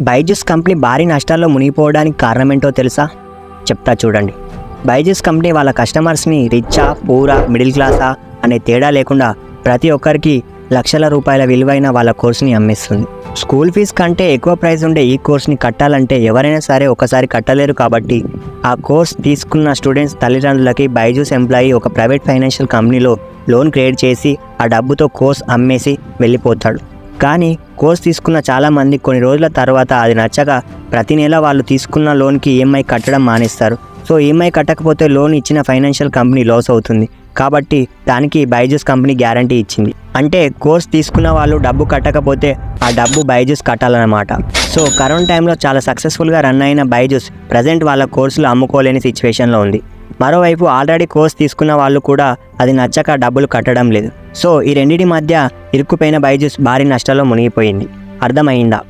Byju's company భారీ నష్టాల్లో మునిగిపోవడానికి కారణమేంటో తెలుసా? చెప్తా చూడండి. బైజూస్ కంపెనీ వాళ్ళ కస్టమర్స్ని రిచ్చా, పూరా, మిడిల్ క్లాసా అనే తేడా లేకుండా ప్రతి ఒక్కరికి లక్షల రూపాయల విలువైన వాళ్ళ కోర్సుని అమ్మేస్తుంది. స్కూల్ ఫీజు కంటే ఎక్కువ ప్రైస్ ఉండే ఈ కోర్స్ని కట్టాలంటే ఎవరైనా సరే ఒకసారి కట్టలేరు. కాబట్టి ఆ కోర్స్ తీసుకున్న స్టూడెంట్స్ తల్లిదండ్రులకి బైజూస్ ఎంప్లాయీ ఒక ప్రైవేట్ ఫైనాన్షియల్ కంపెనీలో లోన్ క్రియేట్ చేసి ఆ డబ్బుతో కోర్స్ అమ్మేసి వెళ్ళిపోతాడు. కానీ కోర్స్ తీసుకున్న చాలామంది కొన్ని రోజుల తర్వాత అది నచ్చక ప్రతి నెల వాళ్ళు తీసుకున్న లోన్కి ఈఎంఐ కట్టడం మానేస్తారు. సో ఈఎంఐ కట్టకపోతే లోన్ ఇచ్చిన ఫైనాన్షియల్ కంపెనీ లాస్ అవుతుంది. కాబట్టి దానికి బైజూస్ కంపెనీ గ్యారంటీ ఇచ్చింది. అంటే కోర్స్ తీసుకున్న వాళ్ళు డబ్బు కట్టకపోతే ఆ డబ్బు బైజూస్ కట్టాలన్నమాట. సో కరోనా టైంలో చాలా సక్సెస్ఫుల్గా రన్ అయిన బైజూస్ ప్రజెంట్ వాళ్ళ కోర్సులు అమ్ముకోలేని సిచ్యువేషన్లో ఉంది. మరోవైపు ఆల్రెడీ కోర్స్ తీసుకున్న వాళ్ళు కూడా అది నచ్చక డబ్బులు కట్టడం లేదు. సో ఈ రెండింటి మధ్య ఇరుక్కుపోయిన బైజూస్ భారీ నష్టాల్లో మునిగిపోయింది. అర్థమైందా?